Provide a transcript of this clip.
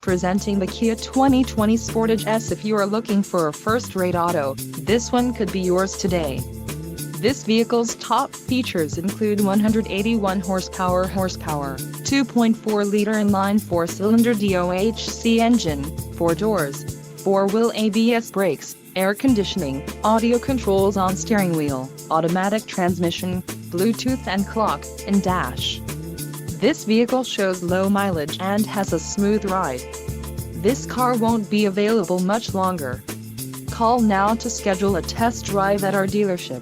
Presenting the Kia 2020 Sportage S. If you are looking for a first-rate auto, this one could be yours today. This vehicle's top features include 181 horsepower, 2.4-liter inline 4-cylinder DOHC engine, 4 doors, 4-wheel ABS brakes, air conditioning, audio controls on steering wheel, automatic transmission, Bluetooth and clock, and dash. This vehicle shows low mileage and has a smooth ride. This car won't be available much longer. Call now to schedule a test drive at our dealership.